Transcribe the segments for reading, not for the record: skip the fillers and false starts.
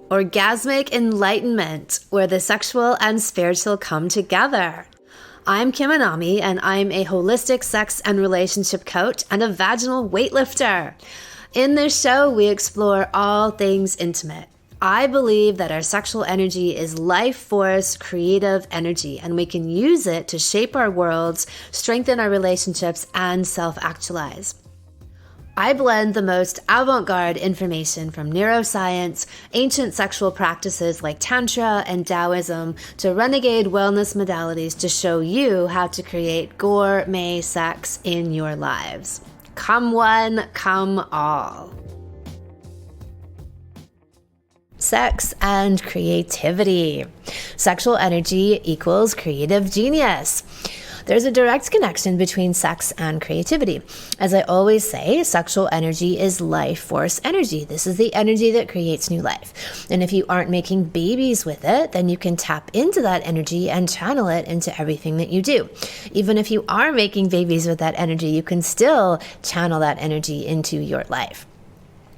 Orgasmic enlightenment, where the sexual and spiritual come together. I'm Kim Anami, and I'm a holistic sex and relationship coach and a vaginal weightlifter. In this show, we explore all things intimate. I believe that our sexual energy is life force, creative energy, and we can use it to shape our worlds, strengthen our relationships, and self-actualize. I blend the most avant-garde information from neuroscience, ancient sexual practices like Tantra and Taoism, to renegade wellness modalities to show you how to create gourmet sex in your lives. Come one, come all. Sex and creativity. Sexual energy equals creative genius. There's a direct connection between sex and creativity. As I always say, sexual energy is life force energy. This is the energy that creates new life. And if you aren't making babies with it, then you can tap into that energy and channel it into everything that you do. Even if you are making babies with that energy, you can still channel that energy into your life.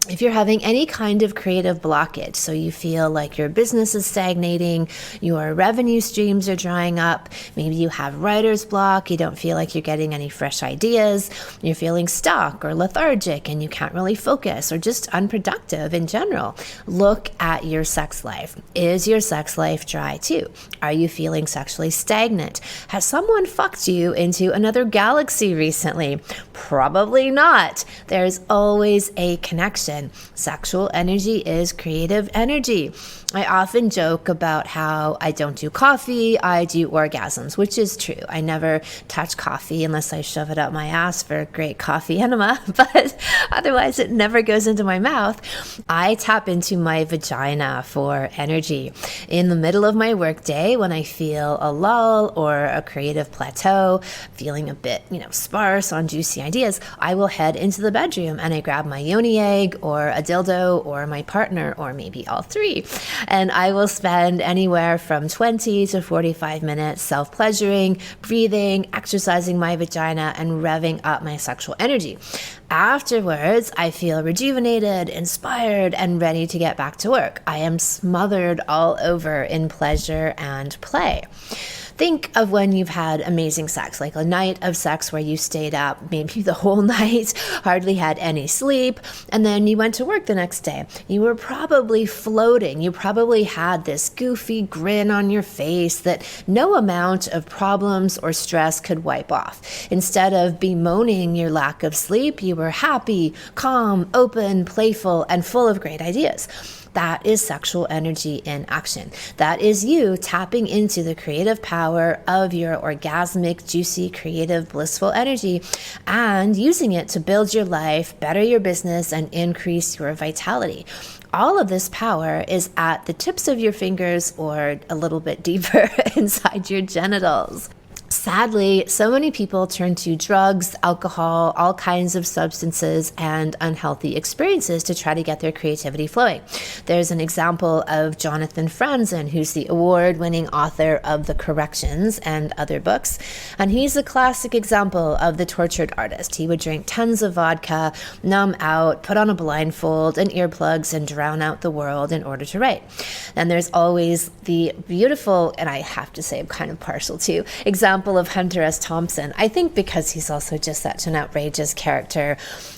If you're having any kind of creative blockage, so you feel like your business is stagnating, your revenue streams are drying up, maybe you have writer's block, you don't feel like you're getting any fresh ideas, you're feeling stuck or lethargic and you can't really focus or just unproductive in general, look at your sex life. Is your sex life dry too? Are you feeling sexually stagnant? Has someone fucked you into another galaxy recently? Probably not. There's always a connection. Sexual energy is creative energy. I often joke about how I don't do coffee, I do orgasms, which is true. I never touch coffee unless I shove it up my ass for a great coffee enema, but otherwise it never goes into my mouth. I tap into my vagina for energy. In the middle of my workday, when I feel a lull or a creative plateau, feeling a bit, sparse on juicy ideas, I will head into the bedroom and I grab my yoni egg or a dildo or my partner or maybe all three. And I will spend anywhere from 20 to 45 minutes self-pleasuring, breathing, exercising my vagina, and revving up my sexual energy. Afterwards, I feel rejuvenated, inspired, and ready to get back to work. I am smothered all over in pleasure and play. Think of when you've had amazing sex, like a night of sex where you stayed up maybe the whole night, hardly had any sleep, and then you went to work the next day. You were probably floating. You probably had this goofy grin on your face that no amount of problems or stress could wipe off. Instead of bemoaning your lack of sleep, you were happy, calm, open, playful, and full of great ideas. That is sexual energy in action. That is you tapping into the creative power of your orgasmic, juicy, creative, blissful energy and using it to build your life, better your business, and increase your vitality. All of this power is at the tips of your fingers or a little bit deeper inside your genitals. Sadly, so many people turn to drugs, alcohol, all kinds of substances, and unhealthy experiences to try to get their creativity flowing. There's an example of Jonathan Franzen, who's the award-winning author of The Corrections and other books, and he's a classic example of the tortured artist. He would drink tons of vodka, numb out, put on a blindfold and earplugs, and drown out the world in order to write. And there's always the beautiful, and I have to say I'm kind of partial to, example of Hunter S. Thompson. I think because he's also just such an outrageous character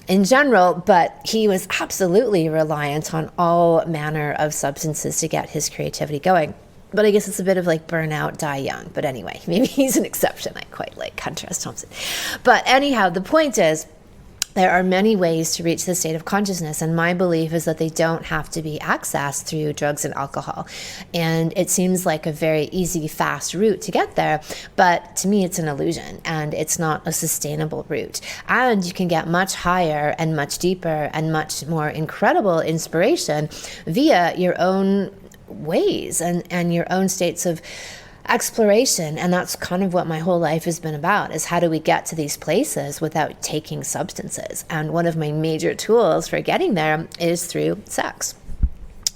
in general, but he was absolutely reliant on all manner of substances to get his creativity going. But I guess it's a bit of like burn out, die young. But anyway, maybe he's an exception. I quite like Hunter S. Thompson. But anyhow, the point is, there are many ways to reach this state of consciousness, and my belief is that they don't have to be accessed through drugs and alcohol. And it seems like a very easy, fast route to get there, but to me it's an illusion, and it's not a sustainable route. And you can get much higher and much deeper and much more incredible inspiration via your own ways and your own states of exploration. And that's kind of what my whole life has been about, is how do we get to these places without taking substances? And one of my major tools for getting there is through sex.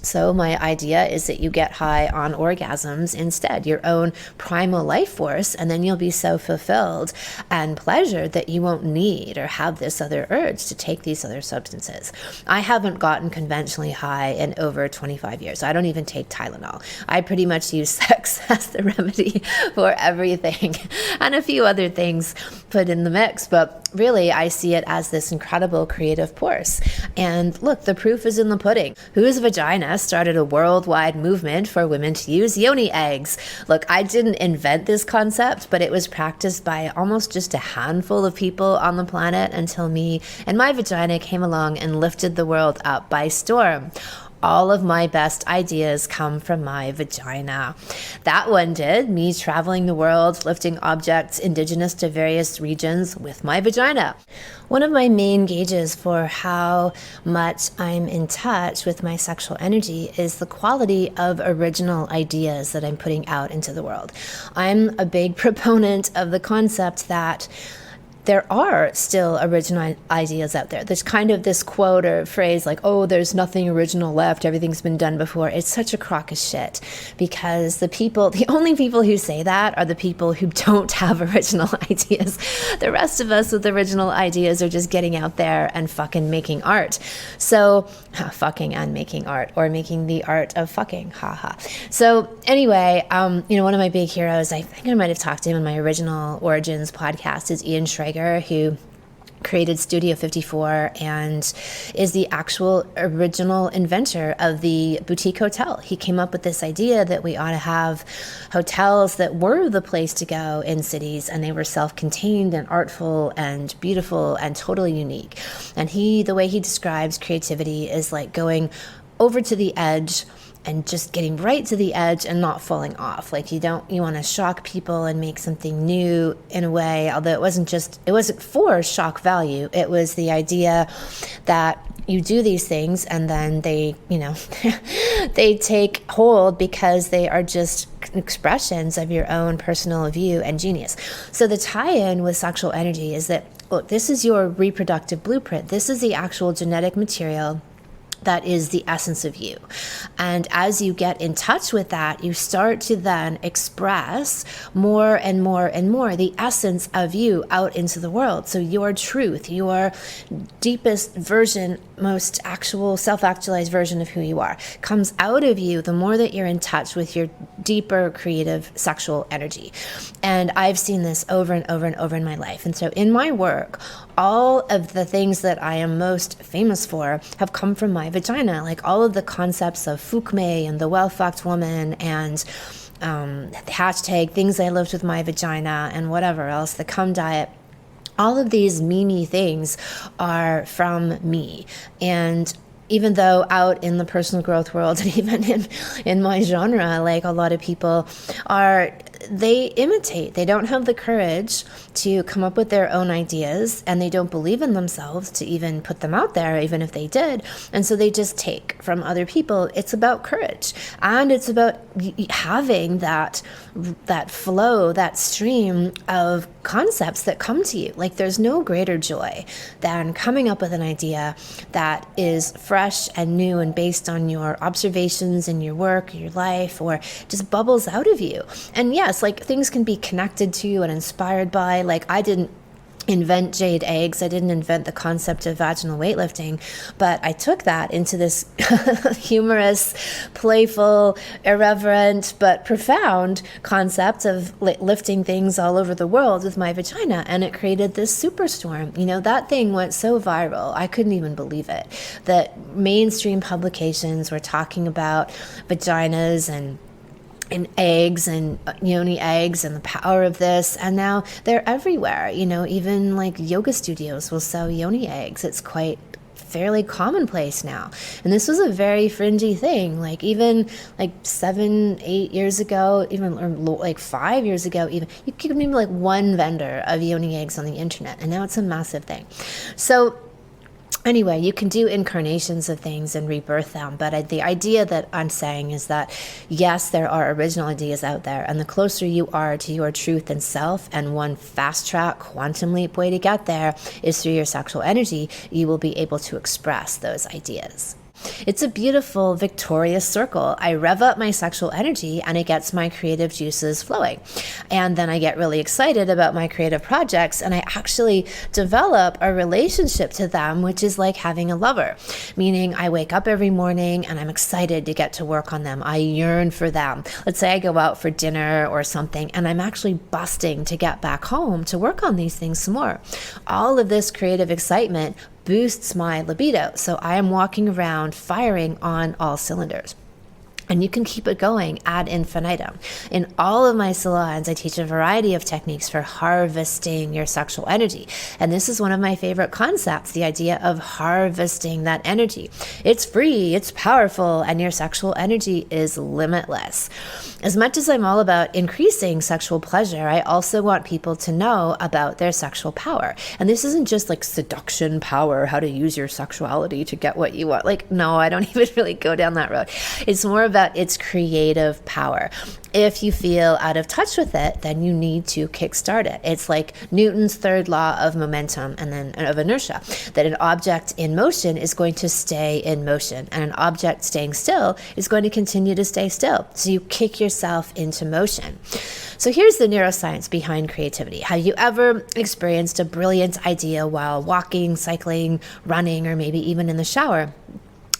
So my idea is that you get high on orgasms instead, your own primal life force, and then you'll be so fulfilled and pleasured that you won't need or have this other urge to take these other substances. I haven't gotten conventionally high in over 25 years. I don't even take Tylenol. I pretty much use sex as the remedy for everything and a few other things put in the mix. But really, I see it as this incredible creative force. And look, the proof is in the pudding. Whose vagina started a worldwide movement for women to use yoni eggs? Look, I didn't invent this concept, but it was practiced by almost just a handful of people on the planet until me and my vagina came along and lifted the world up by storm. All of my best ideas come from my vagina. That one did, me traveling the world, lifting objects indigenous to various regions with my vagina. One of my main gauges for how much I'm in touch with my sexual energy is the quality of original ideas that I'm putting out into the world. I'm a big proponent of the concept that there are still original ideas out there. There's kind of this quote or phrase like, oh, there's nothing original left, everything's been done before. It's such a crock of shit, because the only people who say that are the people who don't have original ideas. The rest of us with original ideas are just getting out there and fucking making art. So, fucking and making art, or making the art of fucking, haha. So anyway, one of my big heroes, I think I might have talked to him in my original Origins podcast, is Ian Schrager, who created Studio 54 and is the actual original inventor of the boutique hotel. He came up with this idea that we ought to have hotels that were the place to go in cities, and they were self-contained and artful and beautiful and totally unique. And the way he describes creativity is like going over to the edge and just getting right to the edge and not falling off. Like you want to shock people and make something new in a way, although it wasn't for shock value. It was the idea that you do these things and then they they take hold because they are just expressions of your own personal view and genius. So the tie-in with sexual energy is that, look, this is your reproductive blueprint. This is the actual genetic material that is the essence of you. And as you get in touch with that, you start to then express more and more and more the essence of you out into the world. So your truth, your deepest version, most actual self-actualized version of who you are comes out of you the more that you're in touch with your deeper creative sexual energy. And I've seen this over and over and over in my life. And so in my work, all of the things that I am most famous for have come from my vagina. Like all of the concepts of Fukme and the well-fucked woman and the hashtag things I lived with my vagina and whatever else, the cum diet. All of these me things are from me. And even though out in the personal growth world and even in my genre, like a lot of people they imitate. They don't have the courage to come up with their own ideas, and they don't believe in themselves to even put them out there, even if they did. And so they just take from other people. It's about courage, and it's about having that flow, that stream of concepts that come to you. Like there's no greater joy than coming up with an idea that is fresh and new and based on your observations in your work, your life, or just bubbles out of you. And yes, like things can be connected to and inspired by, like I didn't invent jade eggs. I didn't invent the concept of vaginal weightlifting, but I took that into this humorous, playful, irreverent, but profound concept of lifting things all over the world with my vagina, and it created this superstorm. That thing went so viral, I couldn't even believe it, that mainstream publications were talking about vaginas and eggs and yoni eggs and the power of this, and now they're everywhere. Even like yoga studios will sell yoni eggs. It's quite fairly commonplace now, and this was a very fringy thing, like even like 7-8 years ago, even or like 5 years ago, even you could maybe like one vendor of yoni eggs on the internet, and now it's a massive thing. So anyway, you can do incarnations of things and rebirth them, but the idea that I'm saying is that, yes, there are original ideas out there, and the closer you are to your truth and self, and one fast-track quantum leap way to get there is through your sexual energy, you will be able to express those ideas. It's a beautiful, victorious circle. I rev up my sexual energy and it gets my creative juices flowing. And then I get really excited about my creative projects and I actually develop a relationship to them, which is like having a lover, meaning I wake up every morning and I'm excited to get to work on them. I yearn for them. Let's say I go out for dinner or something and I'm actually busting to get back home to work on these things some more. All of this creative excitement boosts my libido. So I am walking around firing on all cylinders. And you can keep it going ad infinitum. In all of my salons, I teach a variety of techniques for harvesting your sexual energy. And this is one of my favorite concepts, the idea of harvesting that energy. It's free, it's powerful, and your sexual energy is limitless. As much as I'm all about increasing sexual pleasure, I also want people to know about their sexual power. And this isn't just like seduction power, how to use your sexuality to get what you want. Like, no, I don't even really go down that road. It's more about its creative power. If you feel out of touch with it, then you need to kickstart it. It's like Newton's third law of momentum and then of inertia, that an object in motion is going to stay in motion and an object staying still is going to continue to stay still. So you kick yourself into motion. So here's the neuroscience behind creativity. Have you ever experienced a brilliant idea while walking, cycling, running, or maybe even in the shower?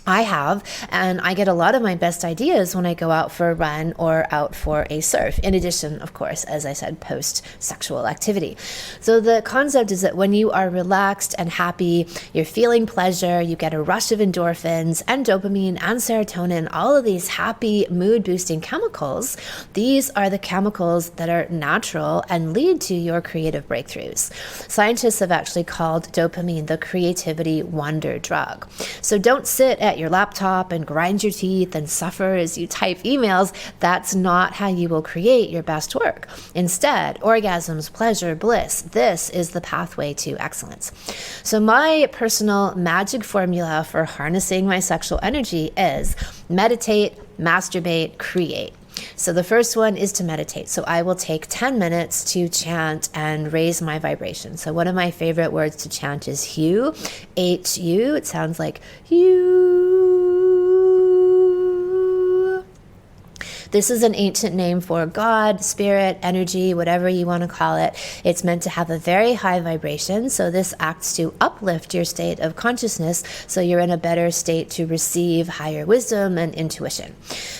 I have, and I get a lot of my best ideas when I go out for a run or out for a surf, in addition, of course, as I said, post-sexual activity. So the concept is that when you are relaxed and happy, you're feeling pleasure, you get a rush of endorphins and dopamine and serotonin, all of these happy mood-boosting chemicals. These are the chemicals that are natural and lead to your creative breakthroughs. Scientists have actually called dopamine the creativity wonder drug. So don't sit at your laptop and grind your teeth and suffer as you type emails. That's not how you will create your best work. Instead, orgasms, pleasure, bliss, this is the pathway to excellence. So my personal magic formula for harnessing my sexual energy is meditate, masturbate, create. So the first one is to meditate. So I will take 10 minutes to chant and raise my vibration. So one of my favorite words to chant is HU, H-U. It sounds like you. This is an ancient name for God, spirit, energy, whatever you want to call it. It's meant to have a very high vibration. So this acts to uplift your state of consciousness so you're in a better state to receive higher wisdom and intuition.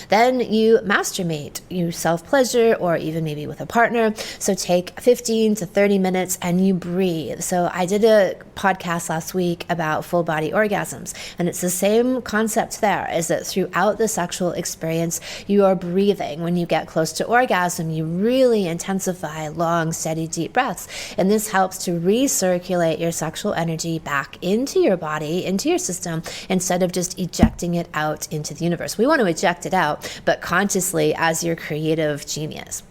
Then you masturbate, you self-pleasure, or even maybe with a partner. So take 15 to 30 minutes and you breathe. So I did a podcast last week about full body orgasms, and it's the same concept there, is that throughout the sexual experience, you are breathing. When you get close to orgasm, you really intensify long, steady, deep breaths. And this helps to recirculate your sexual energy back into your body, into your system, instead of just ejecting it out into the universe. We want to eject it out, but consciously as your creative genius.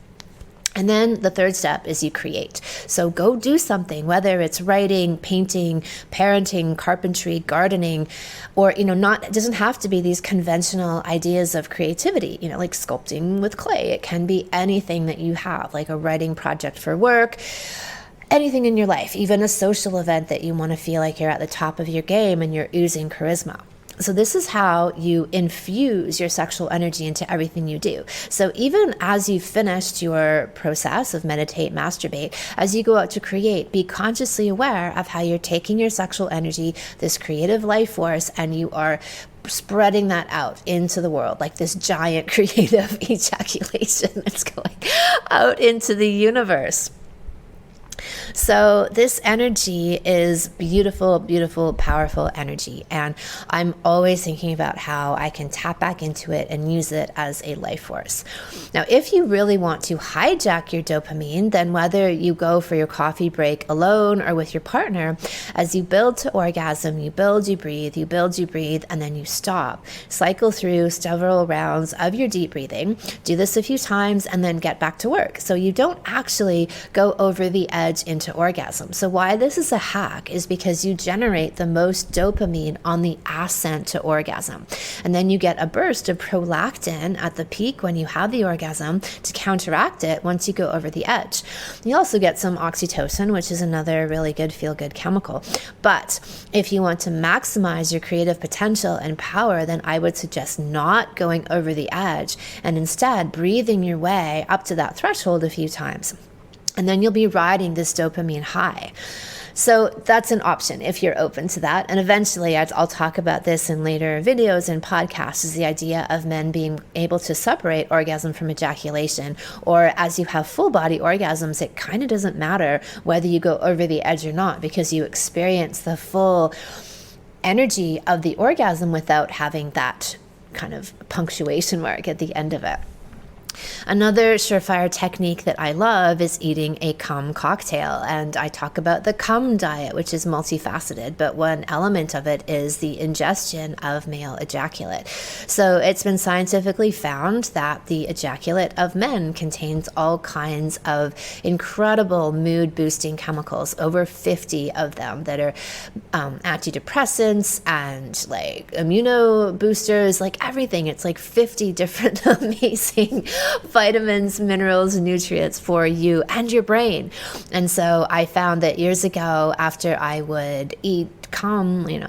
And then the third step is you create. So go do something, whether it's writing, painting, parenting, carpentry, gardening, or, it doesn't have to be these conventional ideas of creativity, like sculpting with clay. It can be anything that you have, like a writing project for work, anything in your life, even a social event that you want to feel like you're at the top of your game and you're oozing charisma. So this is how you infuse your sexual energy into everything you do. So even as you've finished your process of meditate, masturbate, as you go out to create, be consciously aware of how you're taking your sexual energy, this creative life force, and you are spreading that out into the world like this giant creative ejaculation that's going out into the universe. So this energy is beautiful, beautiful, powerful energy. And I'm always thinking about how I can tap back into it and use it as a life force. Now, if you really want to hijack your dopamine, then whether you go for your coffee break alone or with your partner, as you build to orgasm, you build, you breathe, you build, you breathe, and then you stop. Cycle through several rounds of your deep breathing. Do this a few times and then get back to work. So you don't actually go over the edge in into orgasm. So why this is a hack is because you generate the most dopamine on the ascent to orgasm. And then you get a burst of prolactin at the peak when you have the orgasm to counteract it once you go over the edge. You also get some oxytocin, which is another really good feel-good chemical. But if you want to maximize your creative potential and power, then I would suggest not going over the edge and instead breathing your way up to that threshold a few times. And then you'll be riding this dopamine high. So that's an option if you're open to that. And eventually I'll talk about this in later videos and podcasts, is the idea of men being able to separate orgasm from ejaculation. Or as you have full body orgasms, it kind of doesn't matter whether you go over the edge or not, because you experience the full energy of the orgasm without having that kind of punctuation mark at the end of it. Another surefire technique that I love is eating a cum cocktail. And I talk about the cum diet, which is multifaceted, but one element of it is the ingestion of male ejaculate. So it's been scientifically found that the ejaculate of men contains all kinds of incredible mood boosting chemicals, over 50 of them that are antidepressants and like immuno boosters, like everything. It's like 50 different amazing vitamins, minerals, nutrients for you and your brain. And so I found that years ago, after I would eat cum, give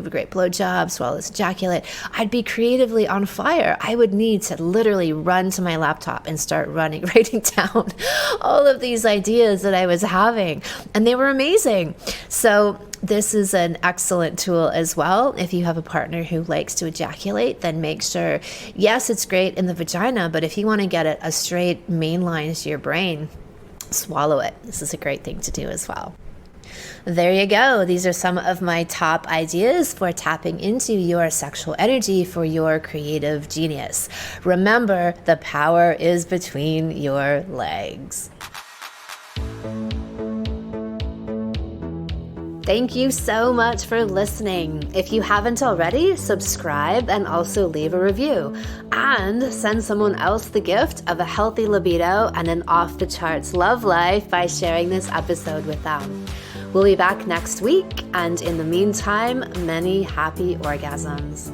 a great blowjob, swallow this ejaculate, I'd be creatively on fire. I would need to literally run to my laptop and start writing down all of these ideas that I was having. And they were amazing. So this is an excellent tool as well. If you have a partner who likes to ejaculate, then make sure, yes, it's great in the vagina, but if you want to get it a straight main line to your brain, swallow it. This is a great thing to do as well. There you go. These are some of my top ideas for tapping into your sexual energy for your creative genius. Remember, the power is between your legs. Thank you so much for listening. If you haven't already, subscribe and also leave a review. And send someone else the gift of a healthy libido and an off-the-charts love life by sharing this episode with them. We'll be back next week, and in the meantime, many happy orgasms.